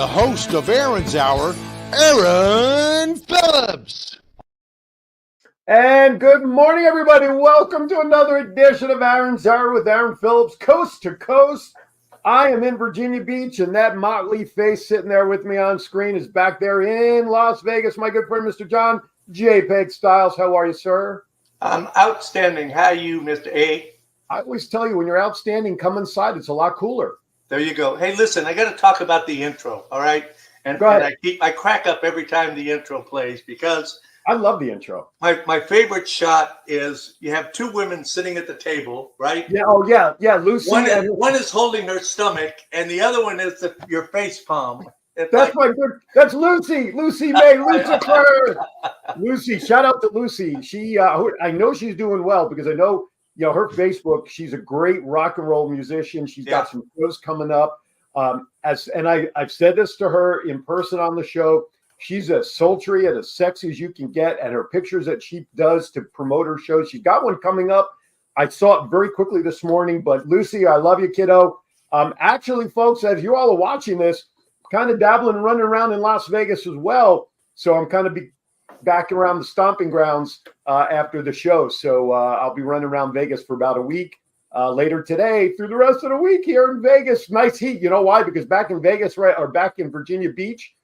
the host of Aaron's Hour, Aaron Phillips. And good morning, everybody. Welcome to another edition of Aaron's Hour with Aaron Phillips, coast to coast. I am in Virginia Beach, and that motley face sitting there with me on screen is back there in Las Vegas. My good friend, Mr. John JPEG Styles. How are you, sir? I'm outstanding. How are you, Mr. A? I always tell you, when you're outstanding, come inside. It's a lot cooler. There you go. Hey, listen, I got to talk about the intro, all right? And I crack up every time the intro plays because I love the intro. My favorite shot is you have two women sitting at the table, right? Yeah. Oh, yeah. Lucy. One is holding her stomach, and the other one is your face palm. That's That's Lucy. Lucy May Lucifer. Lucy. Shout out to Lucy. She. I know she's doing well because I know. Her Facebook, she's a great rock and roll musician. She's got some shows coming up. I've said this to her in person on the show. She's as sultry and as sexy as you can get. And her pictures that she does to promote her shows, she's got one coming up. I saw it very quickly this morning. But Lucy, I love you, kiddo. Actually, folks, as you all are watching this, kind of dabbling and running around in Las Vegas as well. So I'm kind of back around the stomping grounds after the show. So I'll be running around Vegas for about a week later today through the rest of the week here in Vegas. Nice heat. You know why? Because back in Vegas, back in Virginia Beach,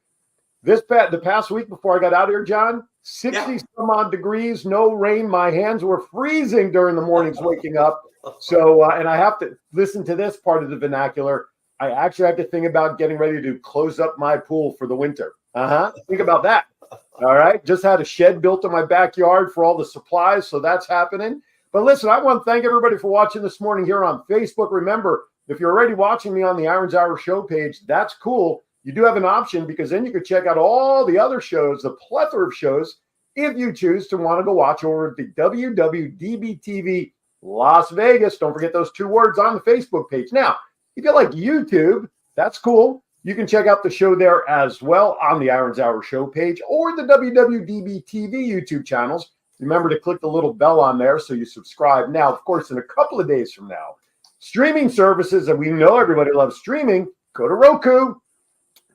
the past week before I got out here, John, 60 some odd degrees, no rain. My hands were freezing during the mornings waking up. So, and I have to listen to this part of the vernacular. I actually have to think about getting ready to close up my pool for the winter. Think about that. All right. Just had a shed built in my backyard for all the supplies. So that's happening. But listen, I want to thank everybody for watching this morning here on Facebook. Remember, if you're already watching me on the Aaron's Hour show page, that's cool. You do have an option because then you can check out all the other shows, the plethora of shows, if you choose to want to go watch over at the WWDBTV Las Vegas. Don't forget those two words on the Facebook page. Now, if you like YouTube, that's cool. You can check out the show there as well on the Aaron's Hour show page or the WWDBTV YouTube channels. Remember to click the little bell on there so you subscribe. Now, of course, in a couple of days from now, streaming services, and we know everybody loves streaming, go to Roku,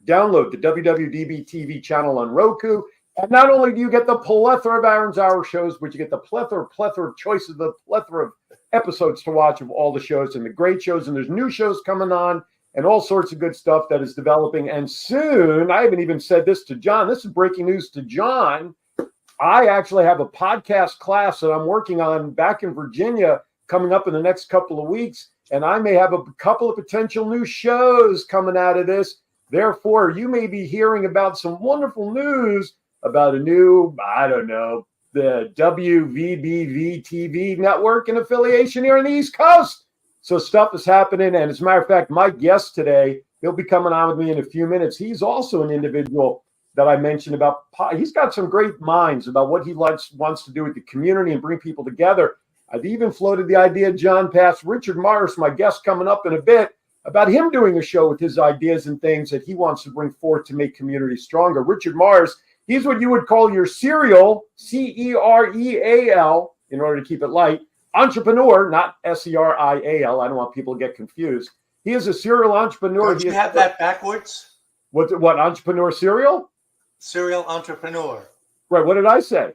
download the WWDBTV channel on Roku. And not only do you get the plethora of Aaron's Hour shows, but you get the plethora of choices, the plethora of episodes to watch of all the shows and the great shows. And there's new shows coming on. And all sorts of good stuff that is developing. And soon, I haven't even said this to John. This is breaking news to John. I actually have a podcast class that I'm working on back in Virginia coming up in the next couple of weeks. And I may have a couple of potential new shows coming out of this. Therefore, you may be hearing about some wonderful news about a new, the WWDBTV network and affiliation here on the East Coast. So stuff is happening. And as a matter of fact, my guest today, he'll be coming on with me in a few minutes. He's also an individual that I mentioned about. He's got some great minds about what he wants to do with the community and bring people together. I've even floated the idea, John, past Richard Morris, my guest coming up in a bit, about him doing a show with his ideas and things that he wants to bring forth to make community stronger. Richard Morris, he's what you would call your serial, Cereal, in order to keep it light, entrepreneur, not Serial. I don't want people to get confused. He is a serial entrepreneur. Don't you have that backwards? What entrepreneur serial? Serial entrepreneur. Right. What did I say?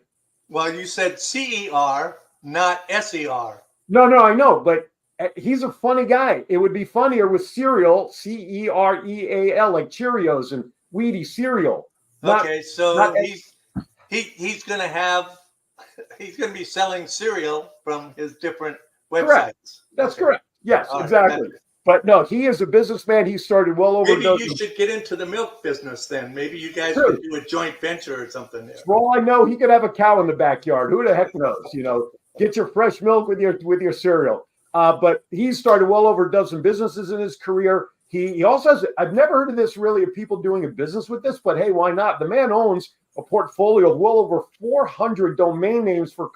Well, you said CER, not SER. No, I know, but he's a funny guy. It would be funnier with cereal, Cereal, like Cheerios and Wheaties cereal. So he's going to be selling cereal from his different websites. Correct. That's correct. Yes, exactly. But no, he is a businessman. He started well over. Maybe you should get into the milk business then. Maybe you guys could do a joint venture or something there. For all I know, he could have a cow in the backyard. Who the heck knows? Get your fresh milk with your cereal. But he's started well over a dozen businesses in his career. He also has. I've never heard of this really of people doing a business with this, but hey, why not? The man owns a portfolio of well over 400 domain names for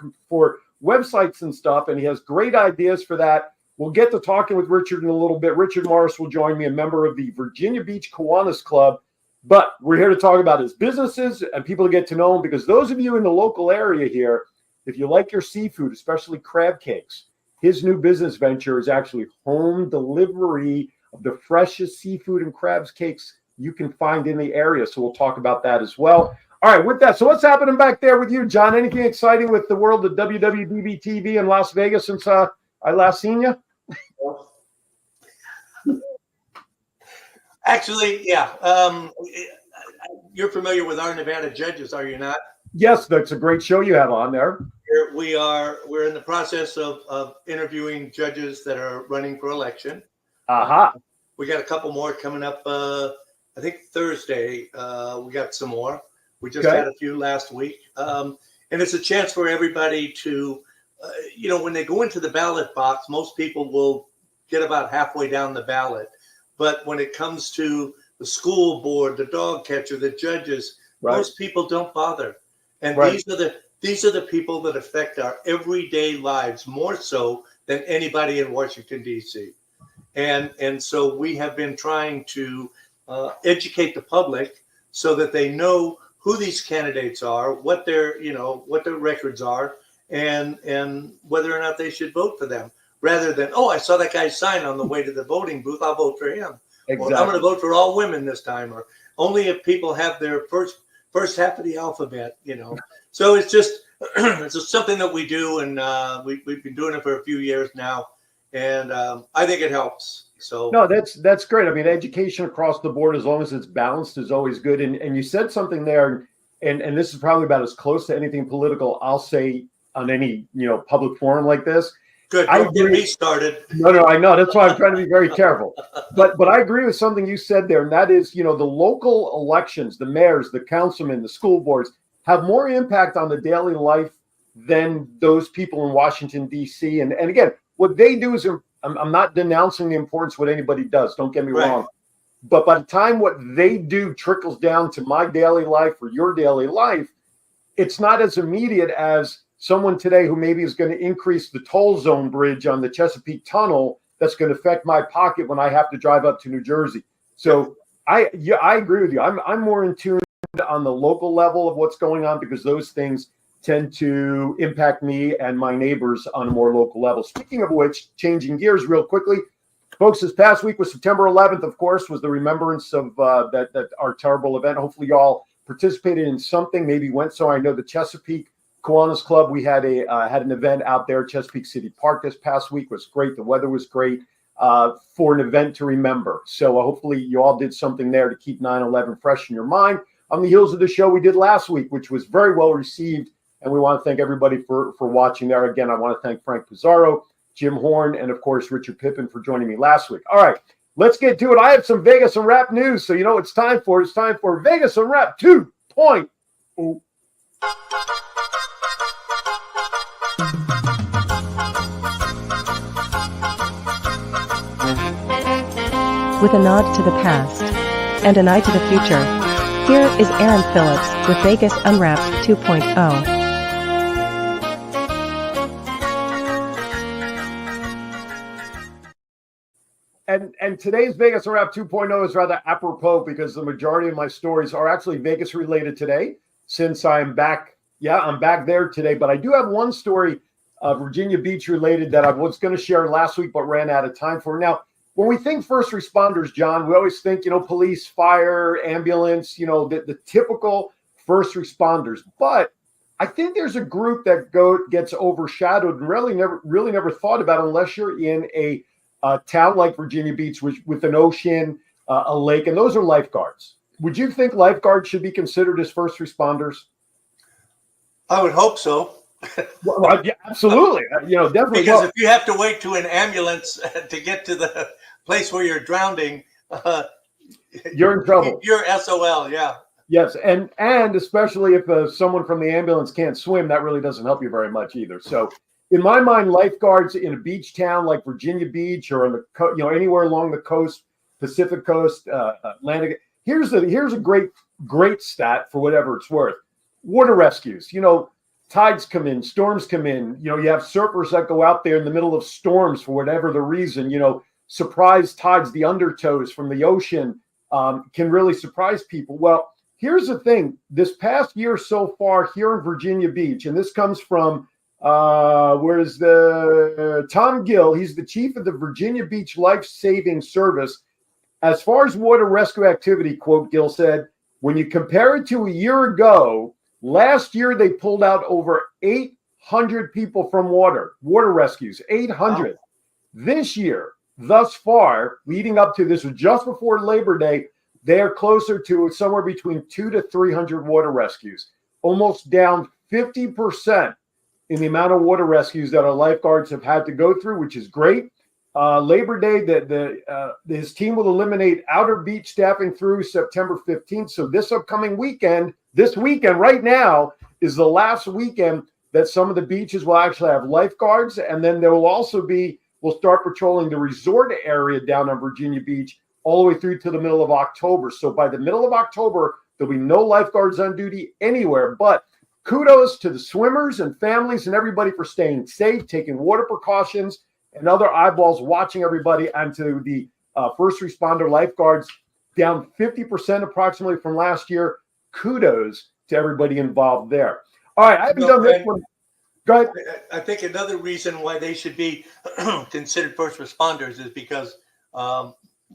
websites and stuff, and he has great ideas for that. We'll get to talking with Richard in a little bit. Richard Morris will join me, a member of the Virginia Beach Kiwanis Club. But we're here to talk about his businesses and people to get to know him, because those of you in the local area here, if you like your seafood, especially crab cakes, his new business venture is actually home delivery of the freshest seafood and crabs cakes you can find in the area. So we'll talk about that as well. All right, with that, so what's happening back there with you, John? Anything exciting with the world of WWDBTV in Las Vegas since I last seen you? Actually, yeah. You're familiar with our Nevada judges, are you not? Yes, that's a great show you have on there. We're in the process of interviewing judges that are running for election. Aha. We got a couple more coming up. I think Thursday. We got some more. We just had a few last week. And it's a chance for everybody to, when they go into the ballot box, most people will get about halfway down the ballot. But when it comes to the school board, the dog catcher, the judges, most people don't bother. And these are the people that affect our everyday lives more so than anybody in Washington, D.C. And so we have been trying to educate the public so that they know who these candidates are, what their records are, and whether or not they should vote for them, rather than, I saw that guy's sign on the way to the voting booth, I'll vote for him. Exactly. Or I'm going to vote for all women this time, or only if people have their first half of the alphabet, So it's just it's just something that we do, and we've been doing it for a few years now, and I think it helps. So no, that's great. I mean, education across the board, as long as it's balanced, is always good. And you said something there, and this is probably about as close to anything political I'll say on any public forum like this. Good. Don't get me started. No, I know. That's why I'm trying to be very careful. But I agree with something you said there, and that is, the local elections, the mayors, the councilmen, the school boards have more impact on the daily life than those people in Washington, D.C. And again, what they do is, I'm not denouncing the importance of what anybody does. Don't get me wrong. But by the time what they do trickles down to my daily life or your daily life, it's not as immediate as someone today who maybe is going to increase the toll zone bridge on the Chesapeake Tunnel that's going to affect my pocket when I have to drive up to New Jersey. So I agree with you. I'm more in tune on the local level of what's going on, because those things tend to impact me and my neighbors on a more local level. Speaking of which, changing gears real quickly, folks, this past week was September 11th, of course, was the remembrance of that our terrible event. Hopefully y'all participated in something, maybe went. So I know the Chesapeake Kiwanis Club, we had an event out there, Chesapeake City Park, this past week. Was great. The weather was great for an event to remember. So hopefully you all did something there to keep 9/11 fresh in your mind. On the heels of the show we did last week, which was very well received. And we want to thank everybody for watching there. Again, I want to thank Frank Pizarro, Jim Horn, and, of course, Richard Pippin for joining me last week. All right, let's get to it. I have some Vegas and Rap news. So you know what it's time for. It's time for Vegas and Rap 2.0. With a nod to the past and an eye to the future, here is Aaron Phillips with Vegas Unwrapped 2.0. And today's Vegas Unwrapped 2.0 is rather apropos, because the majority of my stories are actually Vegas related today, since I'm back. Yeah, I'm back there today. But I do have one story, Virginia Beach related, that I was going to share last week but ran out of time for. Now, when we think first responders, John, we always think, police, fire, ambulance, the typical first responders. But I think there's a group that gets overshadowed and really never thought about unless you're in a town like Virginia Beach, with an ocean, a lake, and those are lifeguards. Would you think lifeguards should be considered as first responders? I would hope so. Well, yeah, absolutely. Definitely. Because if you have to wait to an ambulance to get to the place where you're drowning, you're in trouble. You're SOL, yeah. Yes, and especially if someone from the ambulance can't swim, that really doesn't help you very much either. So, in my mind, lifeguards in a beach town like Virginia Beach, or on the anywhere along the coast, Pacific coast, Atlantic. Here's a great stat for whatever it's worth. Water rescues. Tides come in, storms come in. You have surfers that go out there in the middle of storms for whatever the reason. Surprise tides, the undertows from the ocean can really surprise people. Well, here's the thing. This past year so far here in Virginia Beach, and this comes from where's the Tom Gill? He's the chief of the Virginia Beach Life Saving Service. As far as water rescue activity, quote, Gill said, when you compare it to a year ago, last year they pulled out over 800 people from water rescues, 800. Wow. This year, thus far, leading up to this, was just before Labor Day, they are closer to somewhere between 200 to 300 water rescues, almost down 50% in the amount of water rescues that our lifeguards have had to go through, which is great. Labor Day, his team will eliminate outer beach staffing through September 15th. So this weekend right now is the last weekend that some of the beaches will actually have lifeguards. And then there will also we'll start patrolling the resort area down on Virginia Beach all the way through to the middle of October. So by the middle of October, there'll be no lifeguards on duty anywhere. But kudos to the swimmers and families and everybody for staying safe, taking water precautions, and other eyeballs watching everybody, and to the first responder lifeguards, down 50% approximately from last year. Kudos to everybody involved there. All right, I haven't done this one. Go ahead. I think another reason why they should be considered first responders is because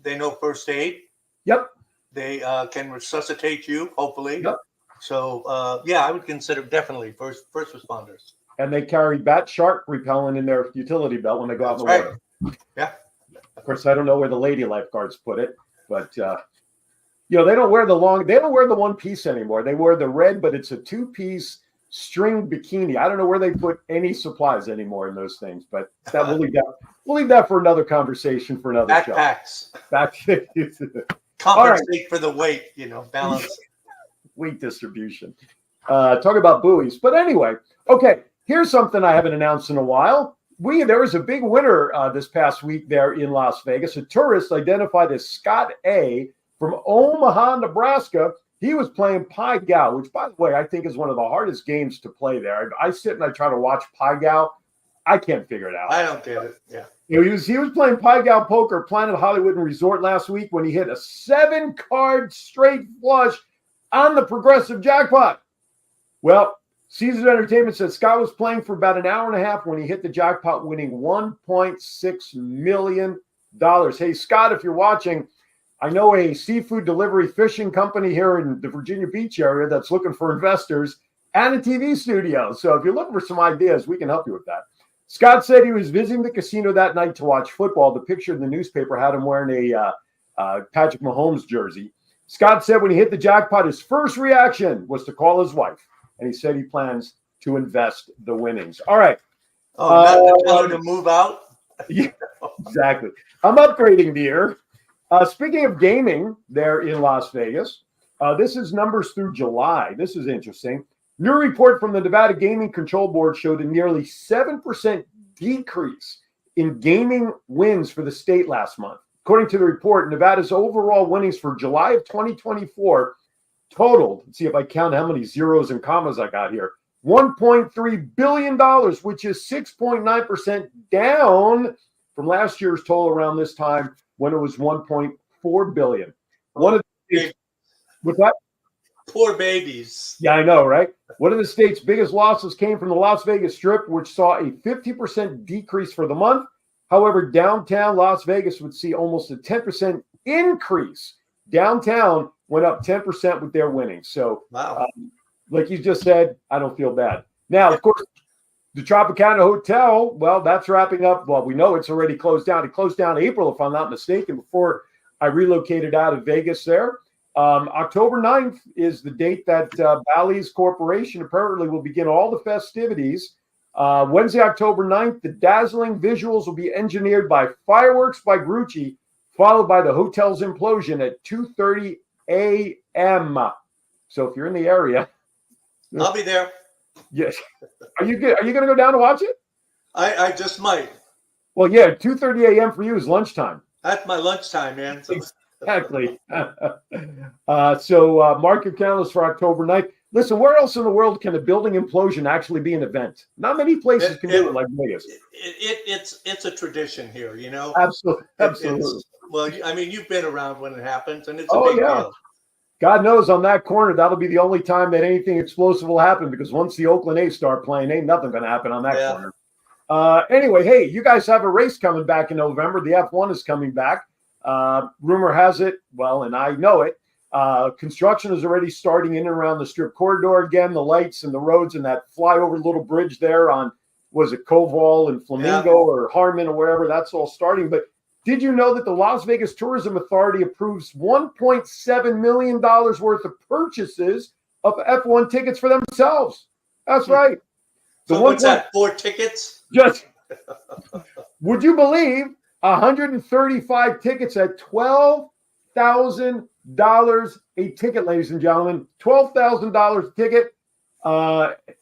they know first aid. Yep. They can resuscitate you, hopefully. Yep. So, I would consider definitely first responders. And they carry bat shark repellent in their utility belt when they go out in the water. Yeah. Of course, I don't know where the lady lifeguards put it, but they don't wear the one piece anymore. They wear the red, but it's a 2-piece string bikini. I don't know where they put any supplies anymore in those things, but that we'll leave that for another conversation for another show. Backpacks. Compensate for the weight, balance. Weight distribution. Talk about buoys. But anyway, okay, here's something I haven't announced in a while. There was a big winner this past week there in Las Vegas. A tourist identified as Scott A. from Omaha, Nebraska. He was playing Pai Gow, which, by the way, I think is one of the hardest games to play there. I sit and I try to watch Pai Gow. I can't figure it out. I don't get it. Yeah. He was playing Pai Gow poker, Planet Hollywood and Resort last week when he hit a 7-card straight flush on the progressive jackpot. Well, Caesars Entertainment said Scott was playing for about an hour and a half when he hit the jackpot, winning $1.6 million. Hey, Scott, if you're watching, I know a seafood delivery fishing company here in the Virginia Beach area that's looking for investors and a TV studio. So if you're looking for some ideas, we can help you with that. Scott said he was visiting the casino that night to watch football. The picture in the newspaper had him wearing a Patrick Mahomes jersey. Scott said when he hit the jackpot, his first reaction was to call his wife. And he said he plans to invest the winnings. All right. Not to tell her to move out? Yeah, exactly. I'm upgrading, dear. Speaking of gaming there in Las Vegas, this is numbers through July. This is interesting. New report from the Nevada Gaming Control Board showed a nearly 7% decrease in gaming wins for the state last month. According to the report, Nevada's overall winnings for July of 2024 totaled, let's see if I count how many zeros and commas I got here, $1.3 billion, which is 6.9% down from last year's total around this time when it was $1.4 billion. What's that? Poor babies. Yeah, I know, right? One of the state's biggest losses came from the Las Vegas Strip, which saw a 50% decrease for the month. However, downtown Las Vegas would see almost a 10% increase. Downtown went up 10% with their winnings. So, wow. Like you just said, I don't feel bad. Now, of course, the Tropicana Hotel, well, that's wrapping up. Well, we know it's already closed down. It closed down April, if I'm not mistaken, before I relocated out of Vegas there. October 9th is the date that Bally's Corporation apparently will begin all the festivities. Wednesday, October 9th, the dazzling visuals will be engineered by Fireworks by Grucci, followed by the hotel's implosion at 2:30 a.m. So if you're in the area, I'll be there. Yes. Are you good? Are you going to go down to watch it? I just might. Well, yeah, 2:30 a.m. for you is lunchtime. That's my lunchtime, man. So. Exactly. So mark your calendars for October 9th. Listen, where else in the world can a building implosion actually be an event? Not many places can do it like Vegas. It's a tradition here, you know? Absolutely. Absolutely. Well, I mean, you've been around when it happens, and it's a big deal. God knows on that corner, that'll be the only time that anything explosive will happen, because once the Oakland A's start playing, ain't nothing going to happen on that corner. Anyway, hey, you guys have a race coming back in November. The F1 is coming back. Rumor has it, well, and I know it, construction is already starting in and around the Strip corridor again. The lights and the roads and that flyover little bridge there on, was it Koval and Flamingo or Harmon or wherever, that's all starting. But did you know that the Las Vegas Tourism Authority approves $1.7 million worth of purchases of F1 tickets for themselves? That's right. So what's that, 4 tickets? Just, would you believe 135 tickets at $12,000 a ticket, ladies and gentlemen, $12,000 a ticket.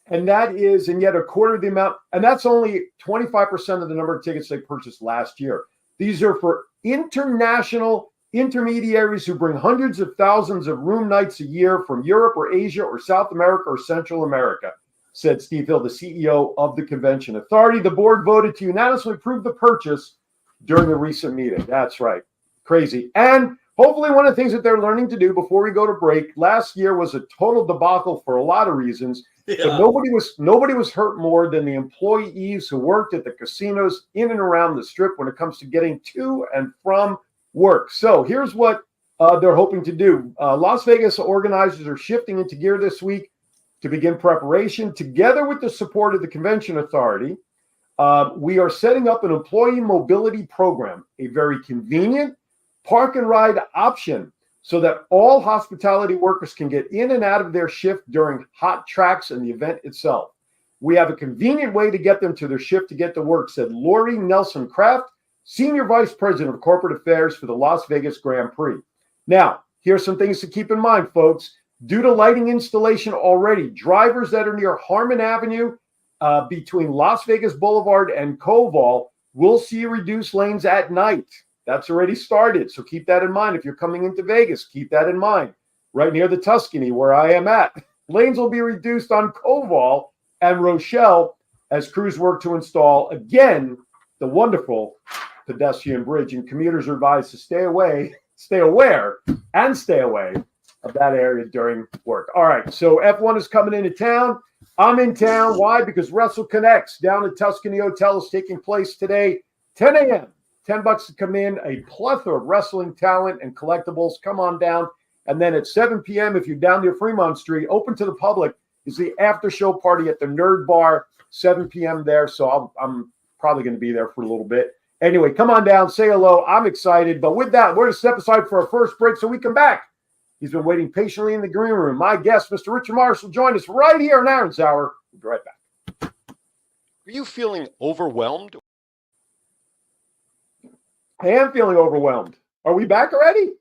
And that is, and yet a quarter of the amount, and that's only 25% of the number of tickets they purchased last year. These are for international intermediaries who bring hundreds of thousands of room nights a year from Europe or Asia or South America or Central America, said Steve Hill, the CEO of the Convention Authority. The board voted to unanimously approve the purchase during the recent meeting. That's right. Crazy. And hopefully one of the things that they're learning to do before we go to break, last year was a total debacle for a lot of reasons. Yeah. But nobody was hurt more than the employees who worked at the casinos in and around the Strip when it comes to getting to and from work. So here's what they're hoping to do. Las Vegas organizers are shifting into gear this week to begin preparation. Together with the support of the Convention Authority, we are setting up an employee mobility program, a very convenient park and ride option so that all hospitality workers can get in and out of their shift during hot tracks and the event itself. We have a convenient way to get them to their shift to get to work, said Lori Nelson Kraft, Senior Vice President of Corporate Affairs for the Las Vegas Grand Prix. Now, here's some things to keep in mind, folks. Due to lighting installation already, drivers that are near Harmon Avenue between Las Vegas Boulevard and Koval will see reduced lanes at night. That's already started, so keep that in mind. If you're coming into Vegas, keep that in mind. Right near the Tuscany, where I am at, lanes will be reduced on Koval and Rochelle as crews work to install, again, the wonderful pedestrian bridge, and commuters are advised to stay aware, and stay away of that area during work. All right, so F1 is coming into town. I'm in town. Why? Because Wrestle Connects down at Tuscany Hotel is taking place today, 10 a.m. $10 to come in, a plethora of wrestling talent and collectibles. Come on down. And then at 7 p.m., if you're down near Fremont Street, open to the public, is the after show party at the Nerd Bar, 7 p.m. there. So I'm probably going to be there for a little bit. Anyway, come on down, say hello. I'm excited. But with that, we're going to step aside for our first break so we come back. He's been waiting patiently in the green room. My guest, Mr. Richard Marshall, joined us right here in Aaron's Hour. We'll be right back. Are you feeling overwhelmed? I am feeling overwhelmed. Are we back already?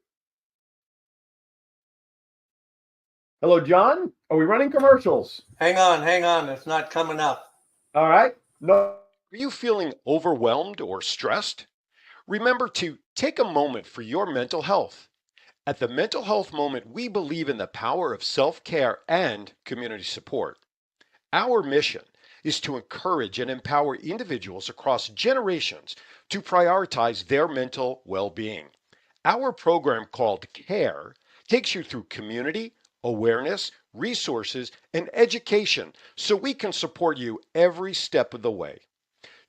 Hello, John. Are we running commercials? Hang on. It's not coming up. All right. No. Are you feeling overwhelmed or stressed? Remember to take a moment for your mental health. At the Mental Health Moment, we believe in the power of self-care and community support. Our mission is to encourage and empower individuals across generations to prioritize their mental well-being. Our program called CARE takes you through community, awareness, resources, and education so we can support you every step of the way.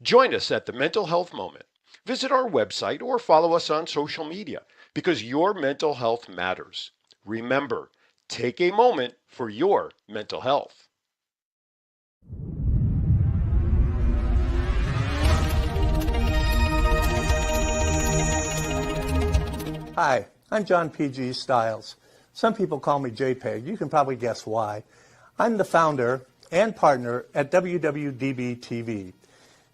Join us at the Mental Health Moment. Visit our website or follow us on social media because your mental health matters. Remember, take a moment for your mental health. Hi, I'm John P.G. Stiles. Some people call me JPEG. You can probably guess why. I'm the founder and partner at WWDBTV.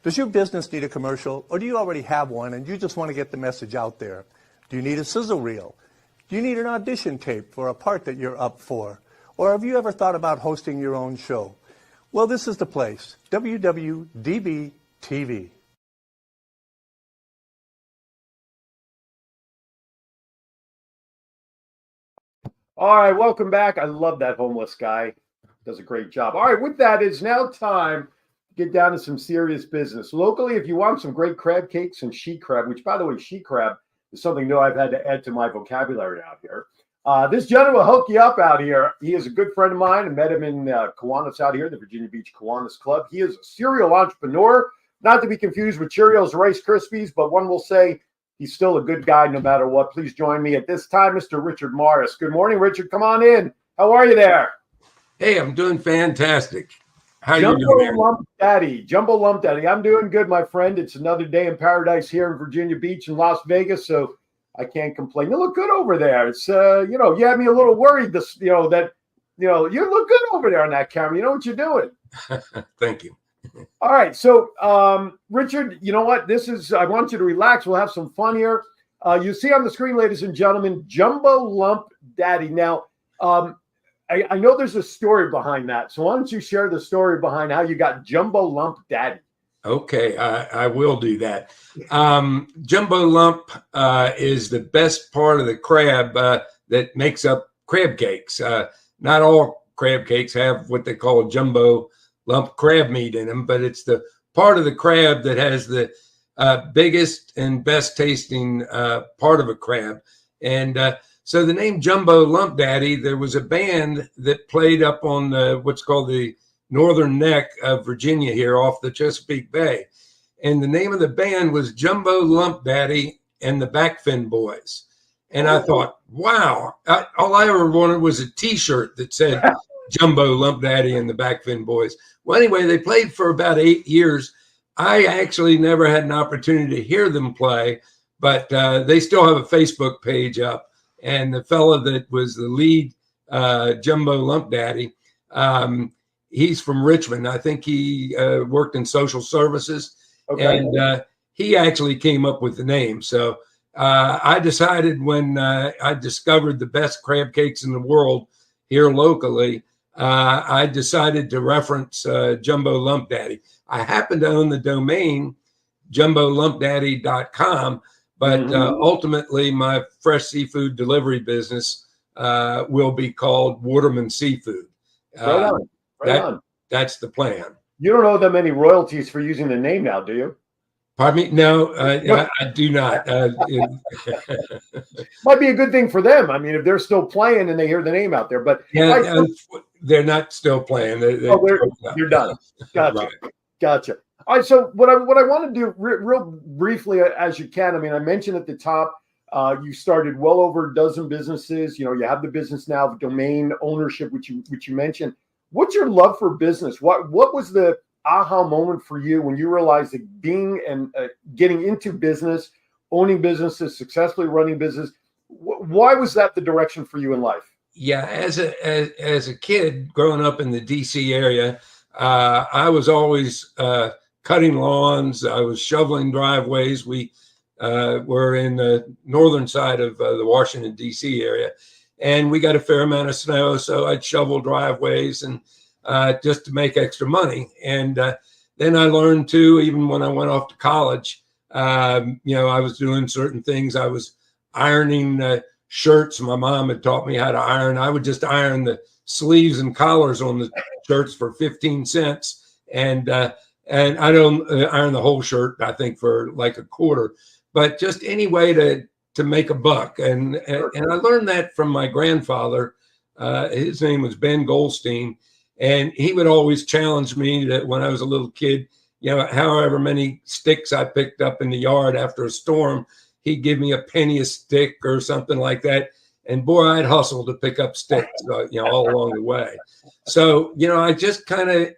Does your business need a commercial, or do you already have one and you just want to get the message out there? Do you need a sizzle reel? Do you need an audition tape for a part that you're up for? Or have you ever thought about hosting your own show? Well, this is the place, WWDBTV. All right, welcome back. I love that homeless guy. Does a great job. All right, with that, it's now time to get down to some serious business. Locally, if you want some great crab cakes and she crab, which, by the way, she crab is something new I've had to add to my vocabulary out here. This gentleman will hook you up out here. He is a good friend of mine. I met him in Kiwanis out here, the Virginia Beach Kiwanis Club. He is a serial entrepreneur, not to be confused with Cheerios Rice Krispies, but one will say He's still a good guy no matter what. Please join me at this time, Mr. Richard Morris. Good morning, Richard. Come on in. How are you there? Hey, I'm doing fantastic. How you Jumbo doing, Aaron? Lump Daddy. Jumbo Lump Daddy. I'm doing good, my friend. It's another day in paradise here in Virginia Beach and Las Vegas, so I can't complain. You look good over there. It's you had me a little worried you look good over there on that camera. You know what you're doing. Thank you. All right. So, Richard, you know what? I want you to relax. We'll have some fun here. You see on the screen, ladies and gentlemen, Jumbo Lump Daddy. Now, I know there's a story behind that. So why don't you share the story behind how you got Jumbo Lump Daddy? Okay, I will do that. Jumbo lump is the best part of the crab that makes up crab cakes. Not all crab cakes have what they call jumbo lump crab meat in them, but it's the part of the crab that has the biggest and best tasting part of a crab. And so the name Jumbo Lump Daddy, there was a band that played up on what's called the northern neck of Virginia here off the Chesapeake Bay. And the name of the band was Jumbo Lump Daddy and the Backfin Boys. And I thought, wow, all I ever wanted was a T-shirt that said Jumbo Lump Daddy and the Backfin Boys. Well, anyway, they played for about 8 years. I actually never had an opportunity to hear them play, but they still have a Facebook page up. And the fellow that was the lead Jumbo Lump Daddy, he's from Richmond. I think he worked in social services. Okay. And he actually came up with the name. So I decided when I discovered the best crab cakes in the world here locally, I decided to reference Jumbo Lump Daddy. I happen to own the domain WWDBTV.com, but ultimately my fresh seafood delivery business will be called Waterman Seafood. Right on. That's the plan. You don't owe them any royalties for using the name now, do you? Pardon me? No, I do not. Might be a good thing for them. I mean, if they're still playing and they hear the name out there, but yeah, they're not still playing. They're done. Gotcha. Right. Gotcha. All right. So what I want to do real briefly as you can. I mean, I mentioned at the top, you started well over a dozen businesses. You have the business now, the domain ownership, which you mentioned. What's your love for business? What was the aha moment for you when you realized that being and getting into business, owning businesses, successfully running business, why was that the direction for you in life? Yeah, as a kid growing up in the DC area, I was always cutting lawns. I was shoveling driveways. We were in the northern side of the Washington DC area, and we got a fair amount of snow, so I'd shovel driveways and just to make extra money. And then I learned too, even when I went off to college, I was doing certain things. I was ironing shirts. My mom had taught me how to iron. I would just iron the sleeves and collars on the shirts for 15 cents. And I don't iron the whole shirt, I think, for like a quarter, but just any way to make a buck. And I learned that from my grandfather. His name was Ben Goldstein. And he would always challenge me that when I was a little kid, however many sticks I picked up in the yard after a storm, he'd give me a penny a stick or something like that. And boy, I'd hustle to pick up sticks, all along the way. So, I just kind of,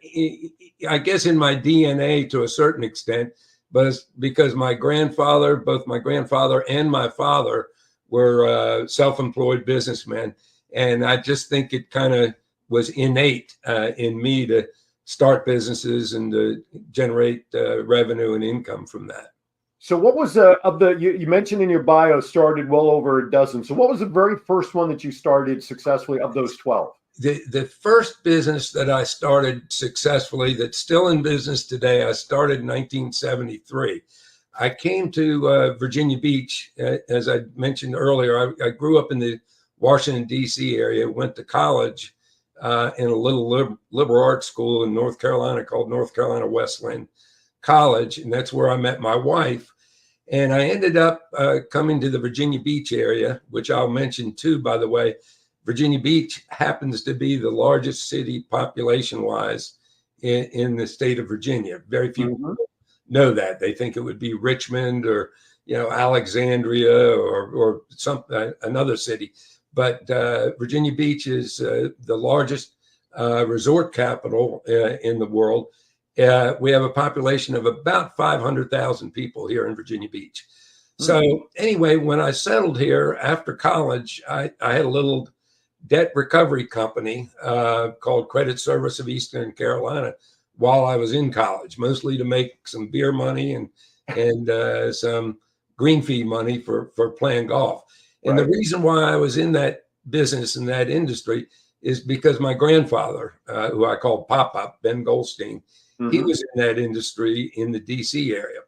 I guess in my DNA to a certain extent, but because my grandfather, both my grandfather and my father were self-employed businessmen. And I just think it kind of was innate in me to start businesses and to generate revenue and income from that. So what was you mentioned in your bio started well over a dozen. So what was the very first one that you started successfully of those 12? The first business that I started successfully that's still in business today, I started in 1973. I came to Virginia Beach, as I mentioned earlier. I grew up in the Washington, D.C. area, went to college in a little liberal arts school in North Carolina called North Carolina Wesleyan College. And that's where I met my wife. And I ended up coming to the Virginia Beach area, which I'll mention too, by the way. Virginia Beach happens to be the largest city population-wise in the state of Virginia. Very few people know that. They think it would be Richmond or Alexandria or another city. But Virginia Beach is the largest resort capital in the world. We have a population of about 500,000 people here in Virginia Beach. So anyway, when I settled here after college, I had a little debt recovery company called Credit Service of Eastern Carolina while I was in college, mostly to make some beer money and some green fee money for playing golf. And the reason why I was in that business, in that industry, is because my grandfather, who I called Papa, Ben Goldstein, he was in that industry in the DC area.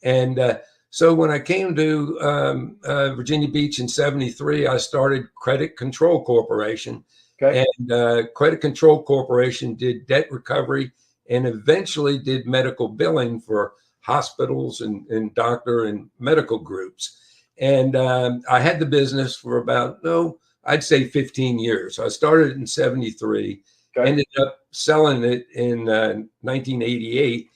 And so when I came to Virginia Beach in 73, I started Credit Control Corporation. Okay. And Credit Control Corporation did debt recovery and eventually did medical billing for hospitals and doctor and medical groups. And I had the business for about, I'd say 15 years. I started in 73, ended up selling it in 1988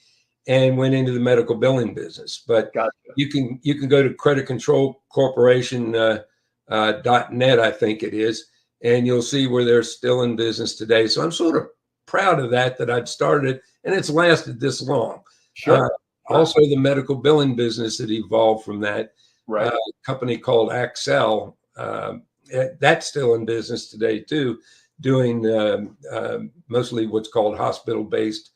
and went into the medical billing business. But you can go to Credit Control Corporation .net, I think it is, and you'll see where they're still in business today. So I'm sort of proud of that I'd started it and it's lasted this long. Sure. Also, the medical billing business that evolved from that, a company called Axel, that's still in business today too, doing mostly what's called hospital-based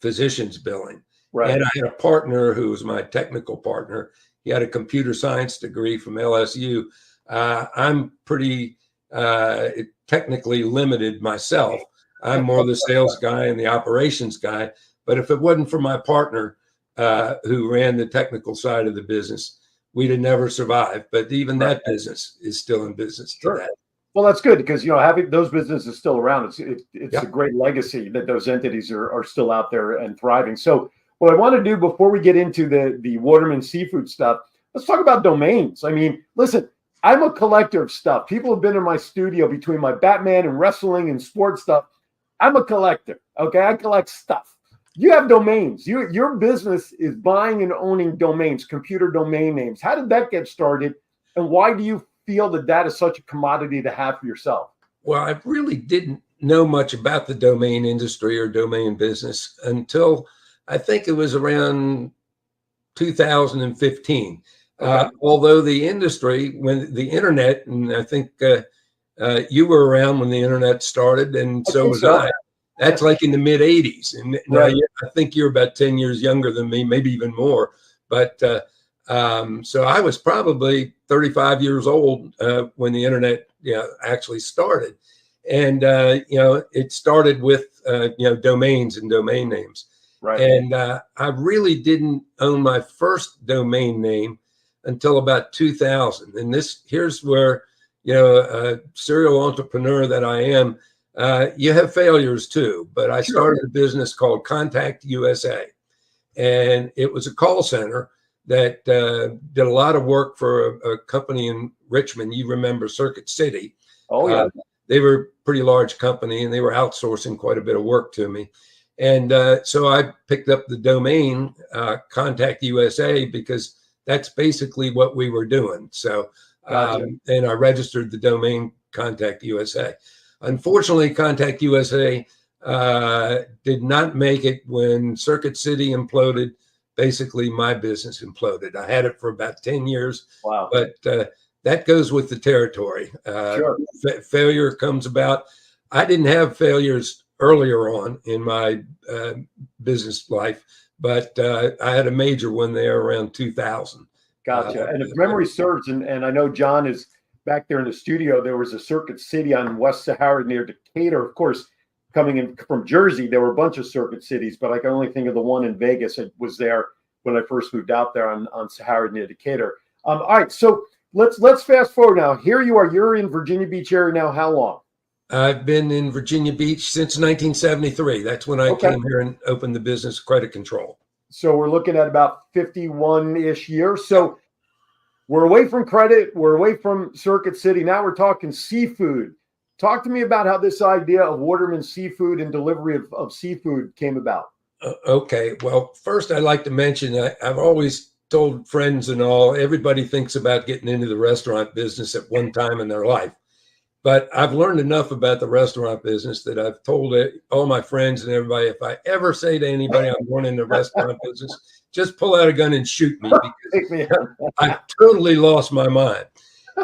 physicians billing. Right. And I had a partner who was my technical partner. He had a computer science degree from LSU. I'm pretty technically limited myself. I'm more the sales guy and the operations guy. But if it wasn't for my partner, who ran the technical side of the business, we'd have never survived. But even that business is still in business today. Well, that's good because, having those businesses still around, it's a great legacy that those entities are still out there and thriving. So what I want to do before we get into the Waterman seafood stuff, let's talk about domains. I mean, listen, I'm a collector of stuff. People have been in my studio between my Batman and wrestling and sports stuff. I'm a collector. Okay. I collect stuff. You have domains. Your business is buying and owning domains, computer domain names. How did that get started? And why do you feel that is such a commodity to have for yourself? Well, I really didn't know much about the domain industry or domain business until I think it was around 2015. Although the industry, when the internet, and I think you were around when the internet started, and so was I. That's like in the mid 80s. And now I think you're about 10 years younger than me, maybe even more. But so I was probably 35 years old when the internet actually started. And, it started with, domains and domain names. Right. And I really didn't own my first domain name until about 2000. And here's where, a serial entrepreneur that I am, you have failures too, but I started a business called Contact USA, and it was a call center that did a lot of work for a company in Richmond. You remember Circuit City? Oh yeah. They were a pretty large company, and they were outsourcing quite a bit of work to me. And so I picked up the domain Contact USA because that's basically what we were doing. So, and I registered the domain Contact USA. Unfortunately, Contact USA did not make it when Circuit City imploded. Basically, my business imploded. I had it for about 10 years. Wow. But that goes with the territory. Failure comes about. I didn't have failures earlier on in my business life, but I had a major one there around 2000. Gotcha. And if memory serves, and I know John is back there in the studio, there was a Circuit City on West Sahara near Decatur. Of course, coming in from Jersey, there were a bunch of Circuit Cities, but I can only think of the one in Vegas. It was there when I first moved out there on Sahara near Decatur. All right, so let's fast forward now. Here you are. You're in Virginia Beach area now. How long? I've been in Virginia Beach since 1973. That's when I came here and opened the business Credit Control. So we're looking at about 51-ish years. So we're away from credit. We're away from Circuit City. Now we're talking seafood. Talk to me about how this idea of Waterman Seafood and delivery of seafood came about. Okay. Well, first I'd like to mention I've always told friends and all, everybody thinks about getting into the restaurant business at one time in their life. But I've learned enough about the restaurant business that I've told all my friends and everybody, if I ever say to anybody I'm going into the restaurant business, just pull out a gun and shoot me, because I've totally lost my mind.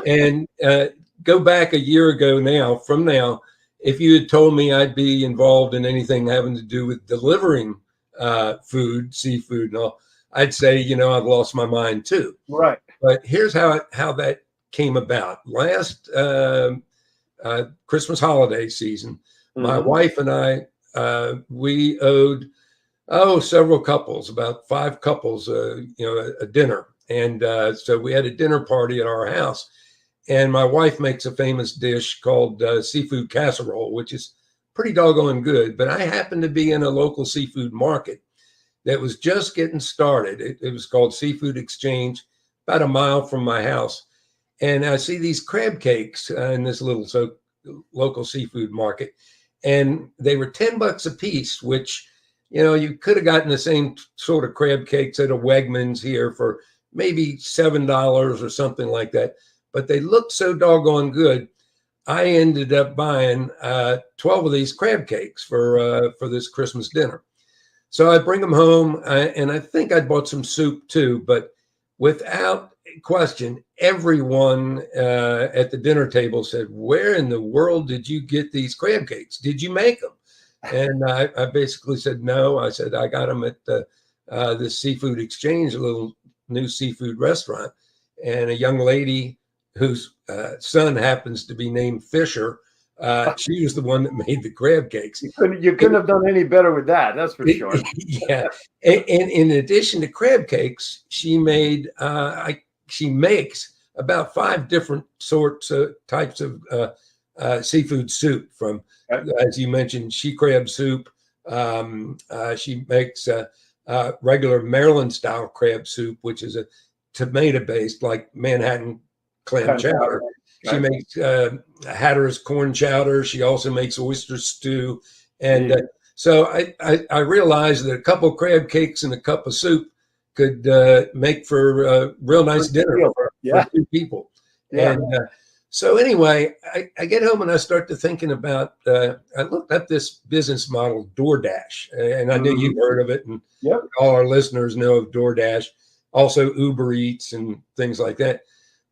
And go back a year ago now, if you had told me I'd be involved in anything having to do with delivering food, seafood and all, I'd say, I've lost my mind too. Right. But here's how that came about. Last Christmas holiday season, my wife and I, we owed several couples, about 5 couples, a dinner. And so we had a dinner party at our house. And my wife makes a famous dish called seafood casserole, which is pretty doggone good. But I happened to be in a local seafood market that was just getting started. It was called Seafood Exchange, about a mile from my house. And I see these crab cakes in this little local seafood market. And they were $10 a piece, which, you could have gotten the same sort of crab cakes at a Wegmans here for maybe $7 or something like that. But they looked so doggone good, I ended up buying 12 of these crab cakes for this Christmas dinner. So I bring them home, and I think I bought some soup too. But without question, everyone at the dinner table said, "Where in the world did you get these crab cakes? Did you make them?" And I basically said, "No." I said, "I got them at the Seafood Exchange, a little new seafood restaurant." And a young lady whose son happens to be named Fisher, she was the one that made the crab cakes. You couldn't have done any better with that, that's for sure. Yeah. And in addition to crab cakes, she makes about 5 different types of seafood soup, from, as you mentioned, she crab soup. She makes regular Maryland style crab soup, which is a tomato based, like Manhattan clam chowder. She makes Hatter's corn chowder. She also makes oyster stew. And so I realized that a couple of crab cakes and a cup of soup could make for a real nice dinner for 2 people. Yeah. And so anyway, I get home and I start to thinking about, I looked up this business model, DoorDash, and I knew you've heard of it, and all our listeners know of DoorDash, also Uber Eats and things like that.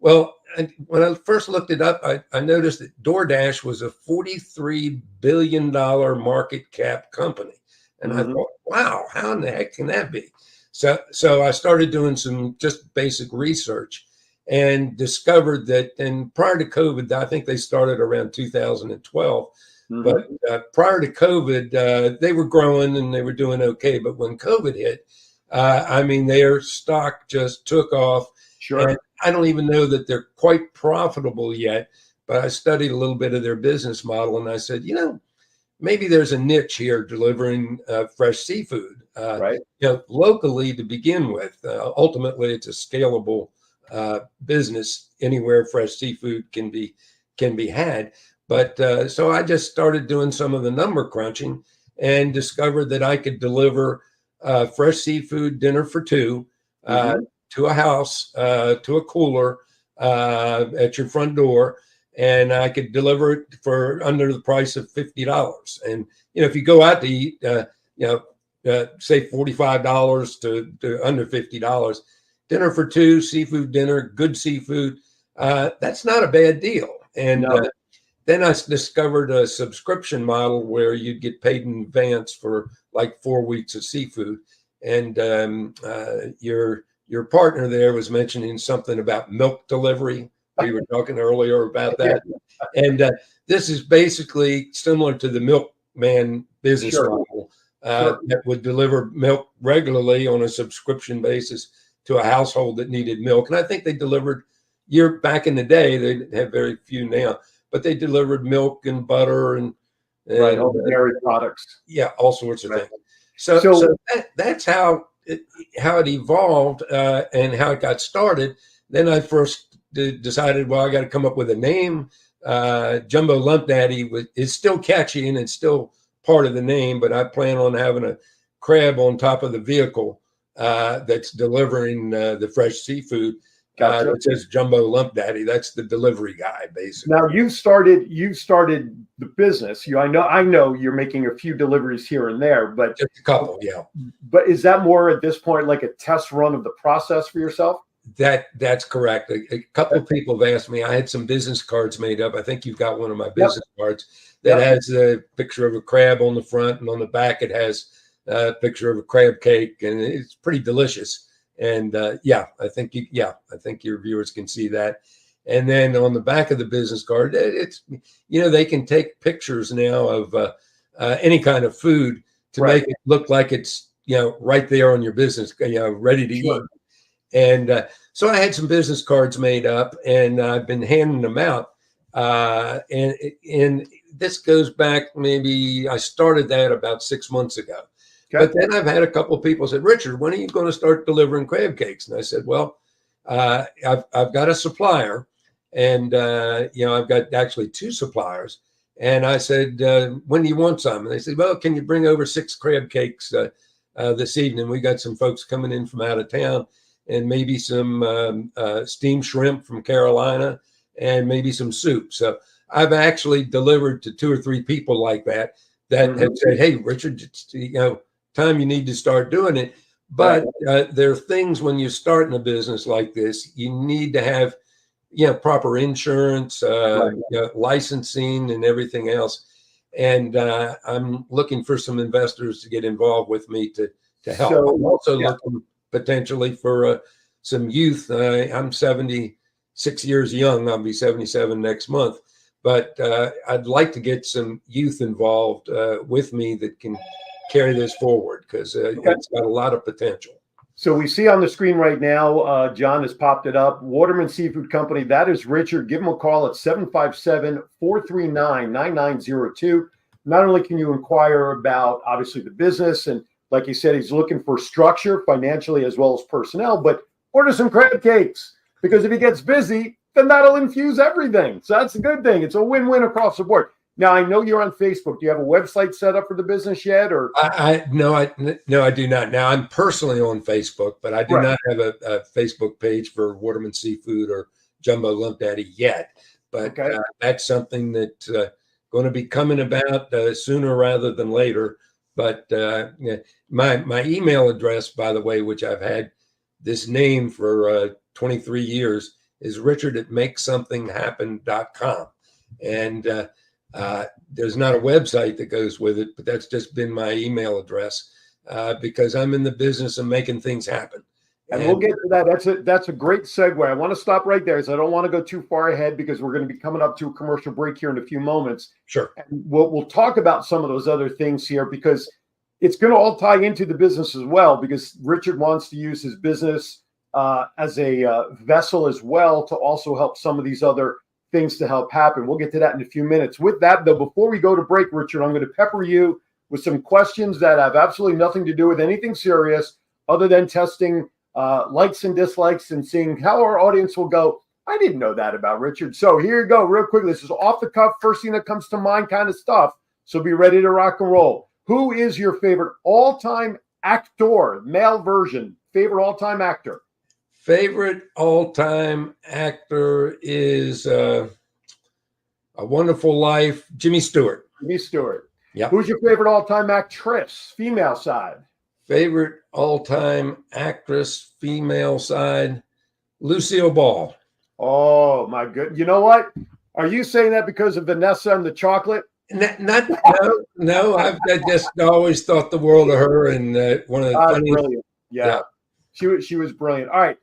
Well, when I first looked it up, I noticed that DoorDash was a $43 billion market cap company. And I thought, wow, how in the heck can that be? So I started doing some just basic research and discovered that, and prior to COVID, I think they started around 2012, but prior to COVID, they were growing and they were doing okay. But when COVID hit, their stock just took off. Sure. And I don't even know that they're quite profitable yet, but I studied a little bit of their business model, and I said, maybe there's a niche here delivering fresh seafood, locally to begin with. Ultimately, it's a scalable business anywhere fresh seafood can be had. But so I just started doing some of the number crunching and discovered that I could deliver fresh seafood dinner for 2. To a house, to a cooler at your front door, and I could deliver it for under the price of $50. And if you go out to eat, say $45 to under $50, dinner for 2, seafood dinner, good seafood, that's not a bad deal. And then I discovered a subscription model where you'd get paid in advance for like 4 weeks of seafood, and your partner there was mentioning something about milk delivery. We were talking earlier about that. And this is basically similar to the milkman business model that would deliver milk regularly on a subscription basis to a household that needed milk. And I think they delivered, back in the day, they have very few now, but they delivered milk and butter and all the dairy products. Yeah, all sorts of things. So that's how it evolved and how it got started. Then I first decided, well, I got to come up with a name. Jumbo Lump Daddy is still catchy and it's still part of the name, but I plan on having a crab on top of the vehicle that's delivering the fresh seafood. Gotcha. It says Jumbo Lump Daddy. That's the delivery guy, basically. Now you started the business. I know you're making a few deliveries here and there, but Just a couple, yeah. But is that more at this point like a test run of the process for yourself? That's correct. A couple of people have asked me. I had some business cards made up. I think you've got one of my business cards that has a picture of a crab on the front, and on the back it has a picture of a crab cake, and it's pretty delicious. And I think your viewers can see that. And then on the back of the business card, it's they can take pictures now of any kind of food to make it look like it's right there on your business, ready to eat. And so I had some business cards made up, and I've been handing them out. And this goes back, maybe I started that about 6 months ago. Okay. But then I've had a couple of people say, Richard, when are you going to start delivering crab cakes? And I said, well, I've got a supplier, and I've got actually 2 suppliers. And I said, when do you want some? And they said, well, can you bring over 6 crab cakes this evening? We got some folks coming in from out of town, and maybe some steamed shrimp from Carolina, and maybe some soup. So I've actually delivered to 2 or 3 people like that have said, hey, Richard, time you need to start doing it. But there are things when you're starting a business like this, you need to have proper insurance, licensing, and everything else. And I'm looking for some investors to get involved with me to help. So, I'm also looking potentially for some youth. I'm 76 years young. I'll be 77 next month. But I'd like to get some youth involved with me that can carry this forward, because it's got a lot of potential. So we see on the screen right now, John has popped it up, Waterman Seafood Company. That is Richard. Give him a call at 757-439-9902. Not only can you inquire about, obviously, the business, and like he said, he's looking for structure financially as well as personnel, but order some crab cakes, because if he gets busy, then that'll infuse everything. So that's a good thing. It's a win-win across the board. Now, I know you're on Facebook. Do you have a website set up for the business yet? Or No, I do not. Now, I'm personally on Facebook, but I do not have a Facebook page for Waterman Seafood or Jumbo Lump Daddy yet. But that's something that's going to be coming about sooner rather than later. But my email address, by the way, which I've had this name for 23 years, is richard@makesomethinghappen.com. And there's not a website that goes with it, but that's just been my email address because I'm in the business of making things happen. And we'll get to that. That's a great segue. I want to stop right there, so I don't want to go too far ahead, because we're going to be coming up to a commercial break here in a few moments. Sure. And we'll talk about some of those other things here, because it's going to all tie into the business as well, because Richard wants to use his business as a vessel as well to also help some of these other things to help happen. We'll get to that in a few minutes. With that, though, before we go to break, Richard, I'm going to pepper you with some questions that have absolutely nothing to do with anything serious other than testing likes and dislikes and seeing how our audience will go, I didn't know that about Richard. So here you go, real quickly. This is off the cuff, first thing that comes to mind kind of stuff. So be ready to rock and roll. Who is your favorite all-time actor, male version, favorite all-time actor? Favorite all-time actor is A Wonderful Life, Jimmy Stewart. Jimmy Stewart. Yeah. Who's your favorite all-time actress, female side? Favorite all-time actress, female side, Lucille Ball. Oh, my good. You know what? Are you saying that because of Vanessa and the chocolate? No. I just always thought the world of her, and one of the funniest. Brilliant. Yeah. She was brilliant. All right.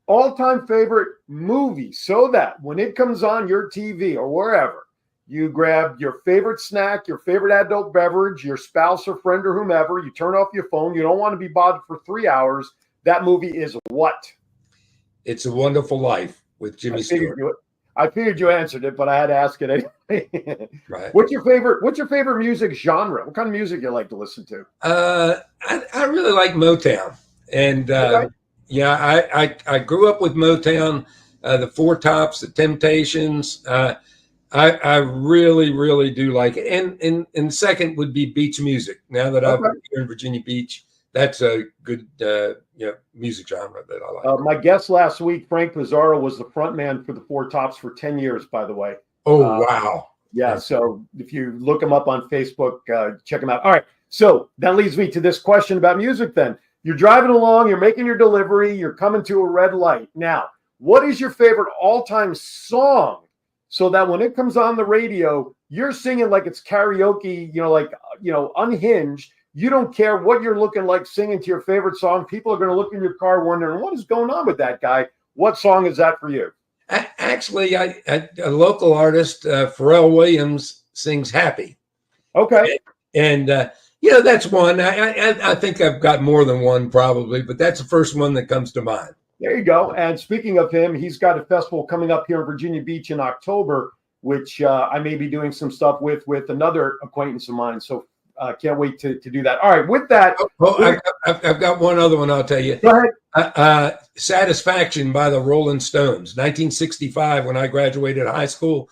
All-time favorite movie, so that when it comes on your TV or wherever, you grab your favorite snack, your favorite adult beverage, your spouse or friend or whomever, you turn off your phone, you don't want to be bothered for 3 hours. That movie is what? It's A Wonderful Life with Jimmy Stewart. I figured you answered it, but I had to ask it anyway. Right. What's your favorite music genre? What kind of music you like to listen to? I really like Motown. And I grew up with Motown, the Four Tops, the Temptations. I really, really do like it. And second would be beach music. Now that I'm here in Virginia Beach, that's a good music genre that I like. My guest last week, Frank Pizarro, was the front man for the Four Tops for 10 years, by the way. Oh, wow. Yeah, so if you look him up on Facebook, check him out. All right, so that leads me to this question about music then. You're driving along, you're making your delivery, you're coming to a red light. Now, what is your favorite all-time song so that when it comes on the radio, you're singing like it's karaoke, unhinged. You don't care what you're looking like singing to your favorite song. People are going to look in your car wondering, what is going on with that guy? What song is that for you? Actually, a local artist, Pharrell Williams, sings Happy. Okay. And that's one. I think I've got more than one probably, but that's the first one that comes to mind. There you go. And speaking of him, he's got a festival coming up here in Virginia Beach in October, which I may be doing some stuff with another acquaintance of mine. So can't wait to do that. All right. With that. I've got one other one I'll tell you. Go ahead. Satisfaction by the Rolling Stones, 1965, when I graduated high school.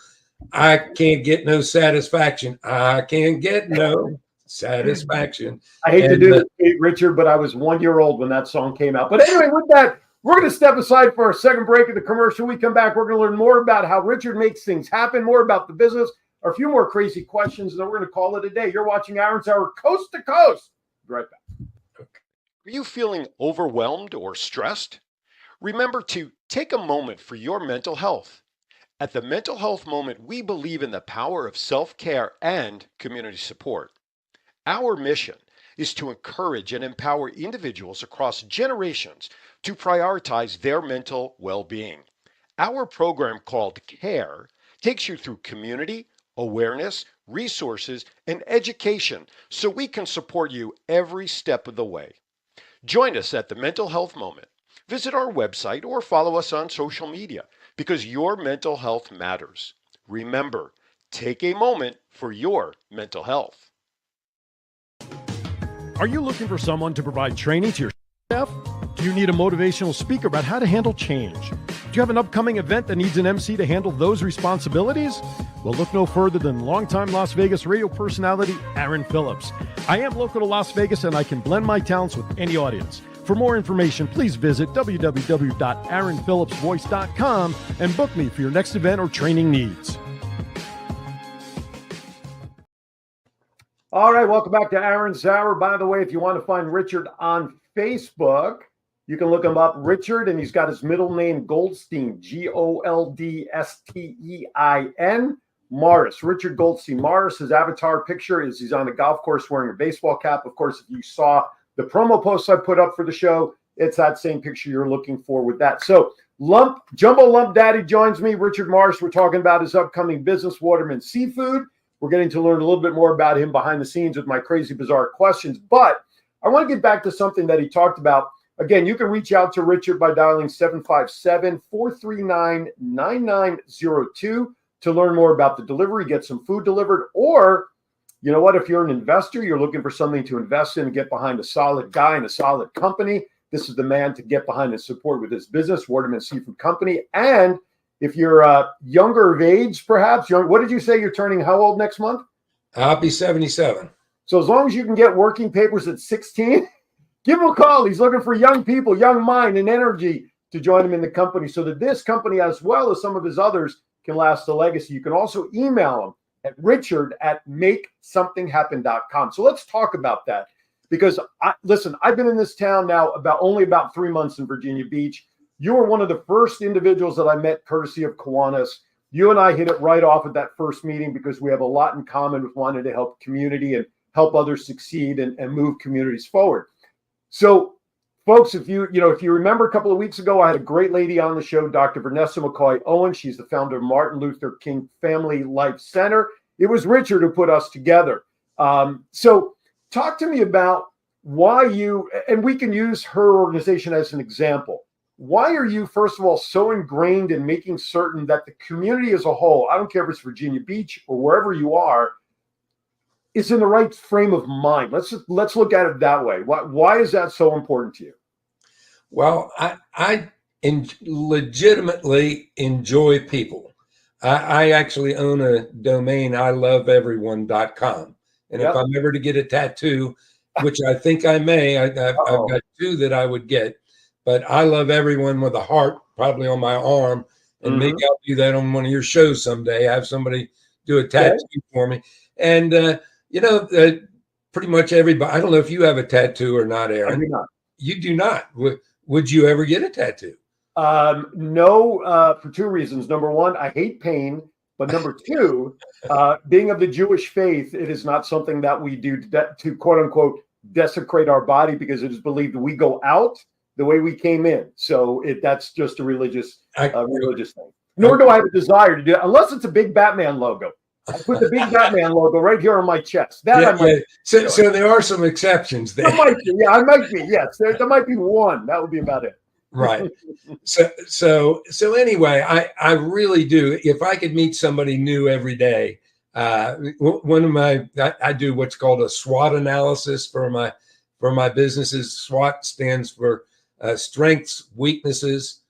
I can't get no satisfaction. I can't get no satisfaction. I hate to do this, Richard, but I was 1 year old when that song came out. But anyway, with that, we're going to step aside for a second break of the commercial. We come back, we're going to learn more about how Richard makes things happen, more about the business, a few more crazy questions, and then we're going to call it a day. You're watching Aaron's Hour Coast to Coast. Be right back. Are you feeling overwhelmed or stressed? Remember to take a moment for your mental health. At the Mental Health Moment, we believe in the power of self-care and community support. Our mission is to encourage and empower individuals across generations to prioritize their mental well-being. Our program called CARE takes you through community, awareness, resources, and education so we can support you every step of the way. Join us at the Mental Health Moment. Visit our website or follow us on social media because your mental health matters. Remember, take a moment for your mental health. Are you looking for someone to provide training to your staff? Do you need a motivational speaker about how to handle change? Do you have an upcoming event that needs an MC to handle those responsibilities? Well, look no further than longtime Las Vegas radio personality Aaron Phillips. I am local to Las Vegas and I can blend my talents with any audience. For more information, please visit www.aaronphillipsvoice.com and book me for your next event or training needs. All right, welcome back to Aaron's Hour. By the way, if you want to find Richard on Facebook, you can look him up, Richard, and he's got his middle name, Goldstein, Goldstein, Morris, Richard Goldstein Morris. His avatar picture is he's on a golf course wearing a baseball cap. Of course, if you saw the promo posts I put up for the show, it's that same picture you're looking for with that. So Jumbo Lump Daddy joins me, Richard Morris. We're talking about his upcoming business, Waterman Seafood. We're getting to learn a little bit more about him behind the scenes with my crazy, bizarre questions. But I want to get back to something that he talked about. Again, you can reach out to Richard by dialing 757-439-9902 to learn more about the delivery, get some food delivered. Or, you know what, if you're an investor, you're looking for something to invest in and get behind a solid guy and a solid company, this is the man to get behind and support with his business, Waterman Seafood Company. And if you're younger of age, perhaps, what did you say you're turning how old next month? I'll be 77. So as long as you can get working papers at 16, give him a call. He's looking for young people, young mind and energy to join him in the company so that this company, as well as some of his others, can last a legacy. You can also email him at richard@makesomethinghappen.com. So let's talk about that because, I've been in this town now only about 3 months in Virginia Beach. You were one of the first individuals that I met courtesy of Kiwanis. You and I hit it right off at that first meeting because we have a lot in common with wanting to help community and help others succeed and move communities forward. So, folks, if you remember a couple of weeks ago, I had a great lady on the show, Dr. Vanessa McCoy Owen. She's the founder of Martin Luther King Family Life Center. It was Richard who put us together. So talk to me about why and we can use her organization as an example. Why are you, first of all, so ingrained in making certain that the community as a whole, I don't care if it's Virginia Beach or wherever you are, is in the right frame of mind? Let's look at it that way. Why is that so important to you? Well, I legitimately enjoy people. I actually own a domain, iloveeveryone.com. And if I'm ever to get a tattoo, which I think I may. I've got 2 that I would get, but I love everyone with a heart, probably on my arm, and maybe I'll do that on one of your shows someday. Have somebody do a tattoo for me, and pretty much everybody. I don't know if you have a tattoo or not, Aaron. I do not. You do not. Would you ever get a tattoo? No, for 2 reasons. Number 1, I hate pain. But number 2, being of the Jewish faith, it is not something that we do to quote unquote desecrate our body, because it is believed we go out the way we came in. So that's just a religious thing. Nor do I have a desire to do it, unless it's a big Batman logo. I put the big Batman logo right here on my chest. So there are some exceptions there. There might be, I might be. Yes, there might be one. That would be about it. Right. So anyway, I really do. If I could meet somebody new every day, one of I do what's called a SWOT analysis for my businesses. SWOT stands for strengths, weaknesses,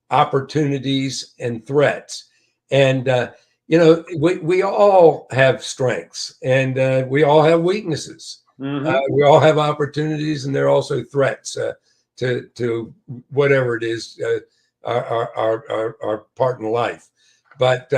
opportunities, and threats. And we all have strengths, and we all have weaknesses. We all have opportunities, and there are also threats to whatever it is, our part in life. But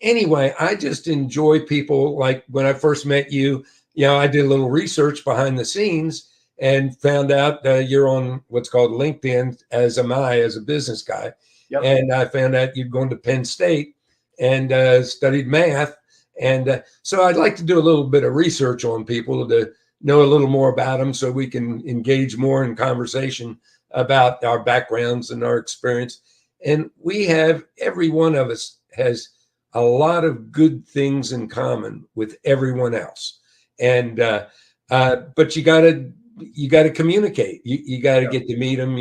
anyway, I just enjoy people. Like when I first met you, I did a little research behind the scenes and found out you're on what's called LinkedIn, as am I, as a business guy. Yep. And I found out you'd gone to Penn State and studied math. And so I'd like to do a little bit of research on people to know a little more about them, so we can engage more in conversation about our backgrounds and our experience. And every one of us has a lot of good things in common with everyone else. And but you got to communicate. You got to get to meet them.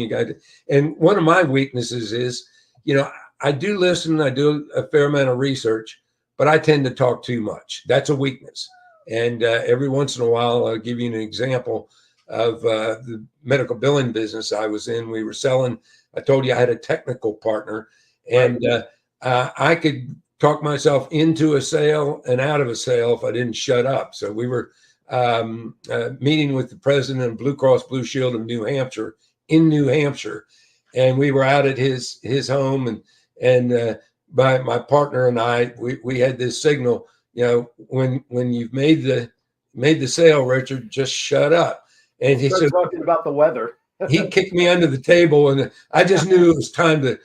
And one of my weaknesses is, I do listen. I do a fair amount of research, but I tend to talk too much. That's a weakness. And every once in a while, I'll give you an example of the medical billing business I was in. We were selling. I told you I had a technical partner, and I could talk myself into a sale and out of a sale if I didn't shut up. So we were meeting with the president of Blue Cross Blue Shield of New Hampshire, in New Hampshire, and we were out at his home, and my partner and I, we had this signal. When you've made the sale, Richard, just shut up. And he said, talking about the weather. He kicked me under the table, and I just knew it was time to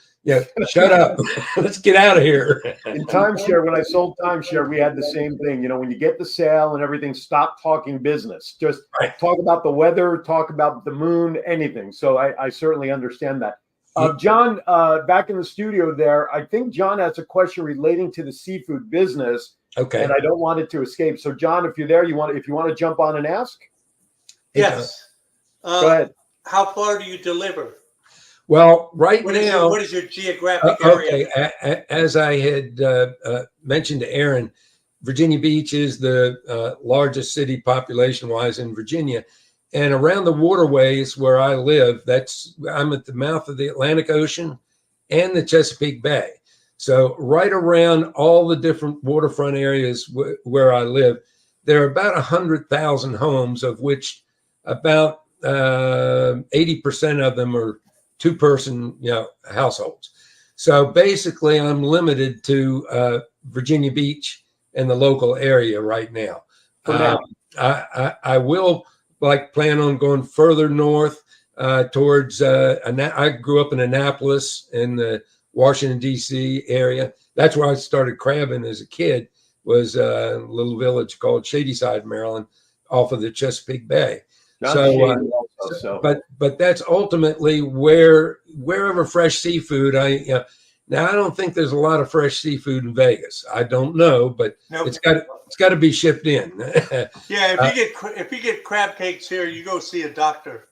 shut up. Let's get out of here. In timeshare, when I sold timeshare, we had the same thing. When you get the sale and everything, stop talking business. Just talk about the weather, talk about the moon, anything. So I certainly understand that. John, back in the studio there, I think John has a question relating to the seafood business. Okay. And I don't want it to escape. So, John, if you're there, if you want to jump on and ask? Yes. Go ahead. How far do you deliver? Well, now, what is your geographic area? Okay. As I had mentioned to Aaron, Virginia Beach is the largest city population-wise in Virginia. And around the waterways where I live, I'm at the mouth of the Atlantic Ocean and the Chesapeake Bay. So right around all the different waterfront areas where I live, there are about 100,000 homes, of which about 80% of them are two-person households. So basically, I'm limited to Virginia Beach and the local area right now. I will plan on going further north towards. I grew up in Annapolis in the Washington, D.C. area. That's where I started crabbing as a kid, was a little village called Shadyside, Maryland, off of the Chesapeake Bay. But that's ultimately wherever fresh seafood. Now I don't think there's a lot of fresh seafood in Vegas. I don't know, but it's got to be shipped in. Yeah, if you get crab cakes here, you go see a doctor.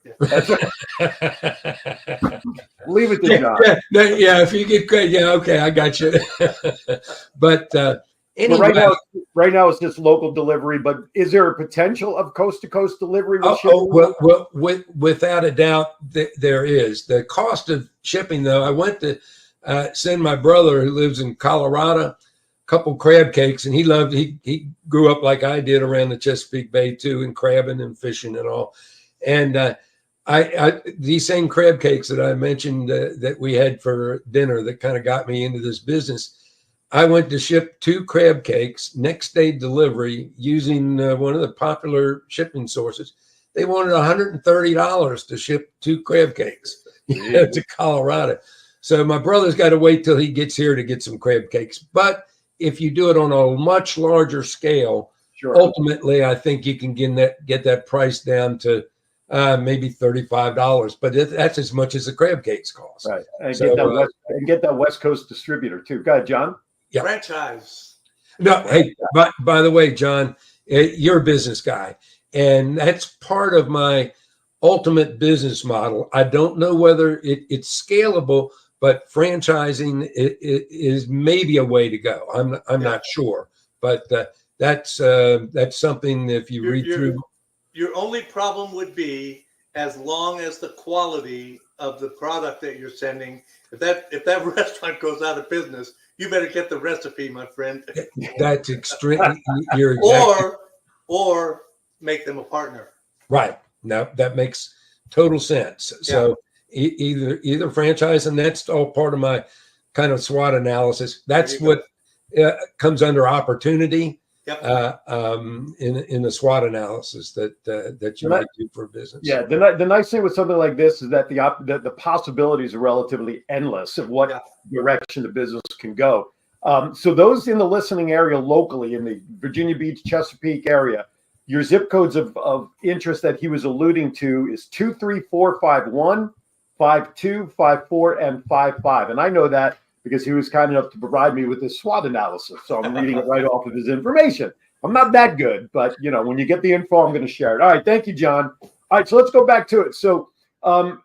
Leave it to John. Yeah, if you get okay, I got you. But anyway, but right now it's just local delivery. But is there a potential of coast to coast delivery? Without a doubt, there is. The cost of shipping, though, I went to send my brother, who lives in Colorado, a couple crab cakes, and he grew up like I did around the Chesapeake Bay too, and crabbing and fishing and all. And these same crab cakes that I mentioned that we had for dinner that kind of got me into this business, I went to ship 2 crab cakes, next day delivery, using one of the popular shipping sources. They wanted $130 to ship 2 crab cakes to Colorado. So my brother's got to wait till he gets here to get some crab cakes. But if you do it on a much larger scale, ultimately, I think you can get that price down to maybe $35. But that's as much as the crab cakes cost. Right. And get that West Coast distributor too. Go ahead, John. Yeah. Franchise. No, hey, by the way, John, you're a business guy. And that's part of my ultimate business model. I don't know whether it's scalable, but franchising is maybe a way to go. I'm not sure, but that's something. If you read through, your only problem would be as long as the quality of the product that you're sending. If that restaurant goes out of business, you better get the recipe, my friend. That's extreme. You're exactly, or make them a partner. Right. Now that makes total sense. Yeah. So either franchise, and that's all part of my kind of SWOT analysis. That's what comes under opportunity. Yep. In the SWOT analysis that you might do for a business. Yeah. The nice thing with something like this is that the possibilities are relatively endless of what direction the business can go. So those in the listening area locally in the Virginia Beach, Chesapeake area, your zip codes of interest that he was alluding to is 23451, 5254, and 55. And I know that because he was kind enough to provide me with his SWOT analysis. So I'm reading it right off of his information. I'm not that good, but when you get the info, I'm going to share it. All right. Thank you, John. All right. So let's go back to it. So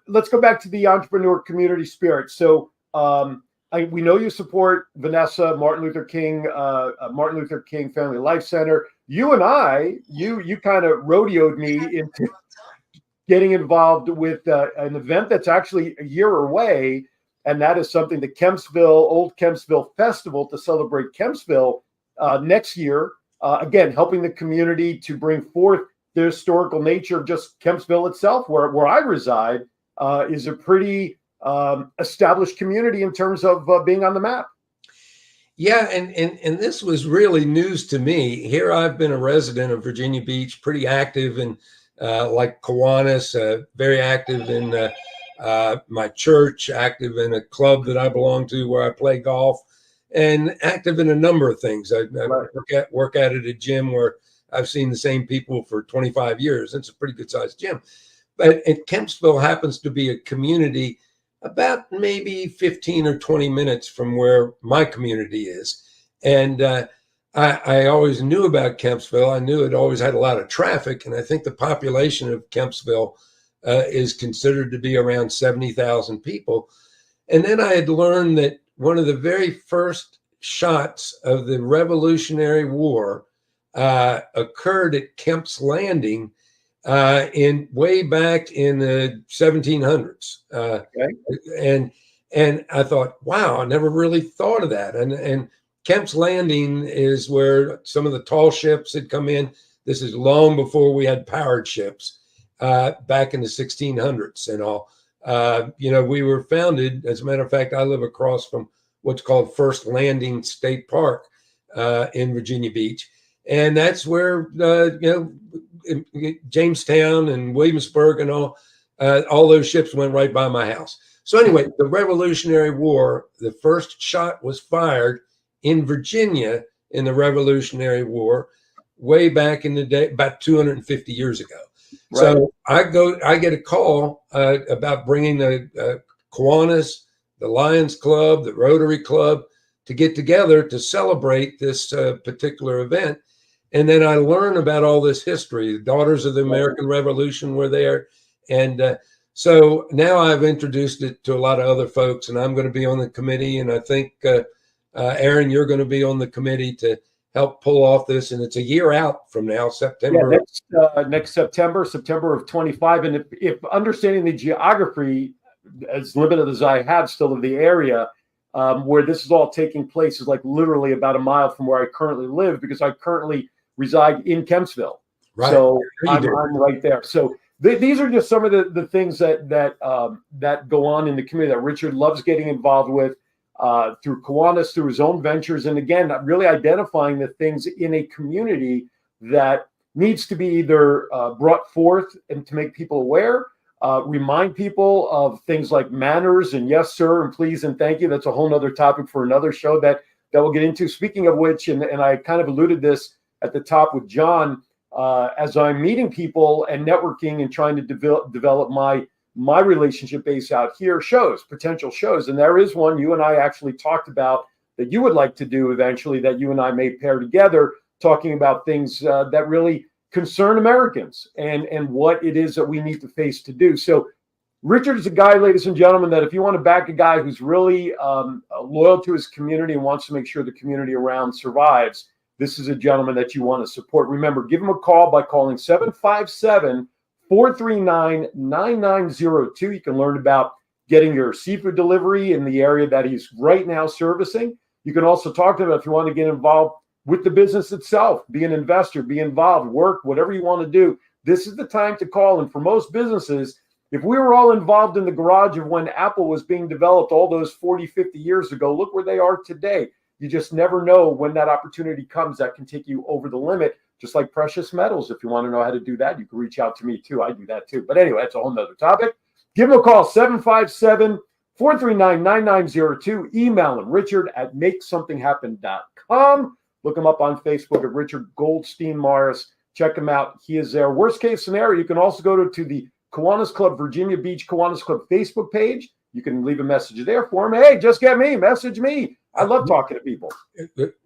let's go back to the entrepreneur community spirit. So we know you support Vanessa, Martin Luther King Family Life Center. You and you kind of rodeoed me into getting involved with an event that's actually a year away. And that is something the Old Kempsville Festival to celebrate Kempsville next year. Again, helping the community to bring forth the historical nature of just Kempsville itself, where I reside, is a pretty established community in terms of being on the map. Yeah, and this was really news to me. Here I've been a resident of Virginia Beach, pretty active in like Kiwanis, very active in my church, active in a club that I belong to where I play golf, and active in a number of things. I work at a gym where I've seen the same people for 25 years. It's a pretty good sized gym. But Kempsville happens to be a community about maybe 15 or 20 minutes from where my community is. And I always knew about Kempsville. I knew it always had a lot of traffic. And I think the population of Kempsville is considered to be around 70,000 people. And then I had learned that one of the very first shots of the Revolutionary War occurred at Kemp's Landing in way back in the 1700s. And I thought, wow, I never really thought of that. And Kemp's Landing is where some of the tall ships had come in. This is long before we had powered ships, back in the 1600s and all. We were founded, as a matter of fact, I live across from what's called First Landing State Park in Virginia Beach. And that's where, Jamestown and Williamsburg and all those ships went right by my house. So anyway, the Revolutionary War, the first shot was fired in Virginia in the Revolutionary War way back in the day, about 250 years ago. Right. So I get a call about bringing the Kiwanis, the Lions Club, the Rotary Club to get together to celebrate this particular event. And then I learn about all this history. The Daughters of the American Revolution were there. And so now I've introduced it to a lot of other folks, and I'm going to be on the committee. And I think, Aaron, you're going to be on the committee to help pull off this. And it's a year out from now, September. Yeah, next September of 25. And if understanding the geography, as limited as I have still of the area, where this is all taking place is like literally about a mile from where I currently live, because I currently reside in Kempsville. Right. So I'm right there. So These are just some of the things that go on in the community that Richard loves getting involved with through Kiwanis, through his own ventures. And again, really identifying the things in a community that needs to be either brought forth and to make people aware, remind people of things like manners and yes, sir, and please and thank you. That's a whole nother topic for another show that we'll get into. Speaking of which, and I kind of alluded this at the top with John, as I'm meeting people and networking and trying to develop my relationship base out here, potential shows. And there is one you and I actually talked about that you would like to do eventually, that you and I may pair together, talking about things that really concern Americans and what it is that we need to face to do. So Richard is a guy, ladies and gentlemen, that if you want to back a guy who's really loyal to his community and wants to make sure the community around survives, this is a gentleman that you want to support. Remember, give him a call by calling 757-439-9902. You can learn about getting your seafood delivery in the area that he's right now servicing. You can also talk to him if you want to get involved with the business itself, be an investor, be involved, work, whatever you want to do. This is the time to call. And for most businesses, if we were all involved in the garage of when Apple was being developed all those 40, 50 years ago, look where they are today. You just never know when that opportunity comes that can take you over the limit, just like precious metals. If you want to know how to do that, you can reach out to me too. I do that too. But anyway, that's a whole nother topic. Give him a call, 757-439-9902. Email him, richard@makesomethinghappen.com. Look him up on Facebook at Richard Goldstein Morris. Check him out. He is there. Worst case scenario, you can also go to the Kiwanis Club, Virginia Beach Kiwanis Club Facebook page. You can leave a message there for him. Hey, just get me. Message me. I love talking to people.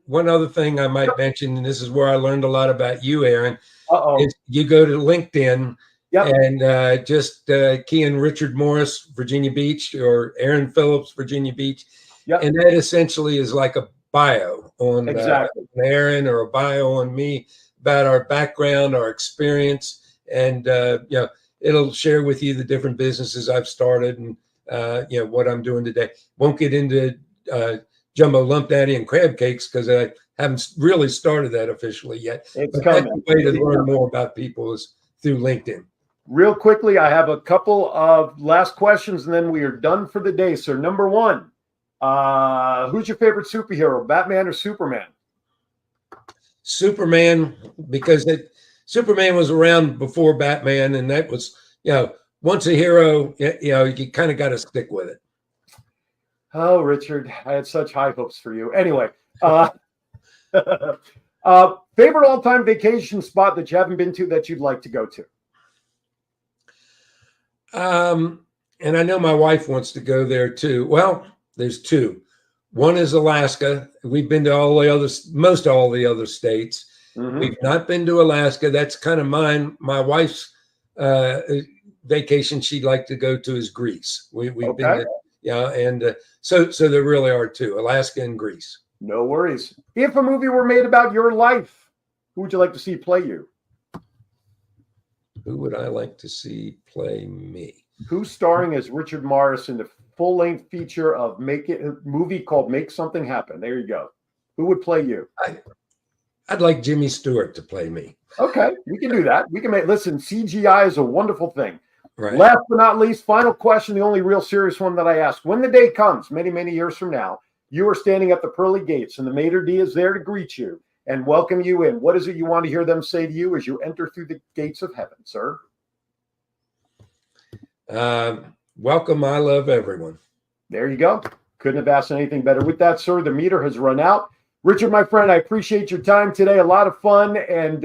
One other thing I might mention, and this is where I learned a lot about you, Aaron, is you go to LinkedIn and just key in Richard Morris, Virginia Beach, or Aaron Phillips, Virginia Beach. And that essentially is like a bio on Aaron or a bio on me about our background, our experience, and it'll share with you the different businesses I've started and what I'm doing today. Won't get into jumbo lump daddy and crab cakes because I haven't really started that officially yet. But that's the way to learn more about people is through LinkedIn. Real quickly, I have a couple of last questions and then we are done for the day. So number one, who's your favorite superhero, Batman or Superman? Superman, because Superman was around before Batman, and that was, once a hero, you kind of got to stick with it. Oh, Richard, I had such high hopes for you. Anyway, favorite all-time vacation spot that you haven't been to that you'd like to go to? And I know my wife wants to go there too. Well, there's two. One is Alaska. We've been to most all the other states. Mm-hmm. We've not been to Alaska. That's kind of mine. My wife's vacation she'd like to go to is Greece. We've been to, and so there really are two, Alaska and Greece. No worries. If a movie were made about your life, who would you like to see play you? Who would I like to see play me? Who's starring as Richard Morris in the full-length feature of movie called Make Something Happen? There you go. Who would play you? I'd like Jimmy Stewart to play me. Okay, we can do that. We can listen, CGI is a wonderful thing. Right. Last but not least, final question, the only real serious one that I ask. When the day comes, many, many years from now, you are standing at the pearly gates and the maitre d' is there to greet you and welcome you in. What is it you want to hear them say to you as you enter through the gates of heaven, sir? Welcome, I love everyone. There you go. Couldn't have asked anything better. With that, sir, the meter has run out. Richard, my friend, I appreciate your time today. A lot of fun. And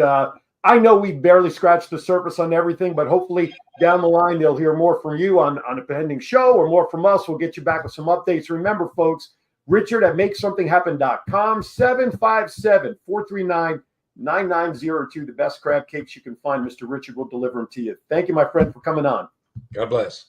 I know we barely scratched the surface on everything, but hopefully down the line, they'll hear more from you on a pending show or more from us. We'll get you back with some updates. Remember, folks, Richard at MakeSomethingHappen.com, 757-439-9902. The best crab cakes you can find. Mr. Richard will deliver them to you. Thank you, my friend, for coming on. God bless.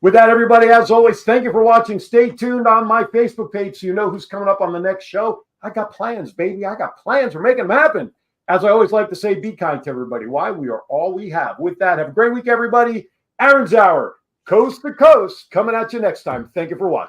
With that, everybody, as always, thank you for watching. Stay tuned on my Facebook page so you know who's coming up on the next show. I got plans, baby. I got plans. We're making them happen. As I always like to say, be kind to everybody. Why? We are all we have. With that, have a great week, everybody. Aaron's Hour, coast to coast, coming at you next time. Thank you for watching.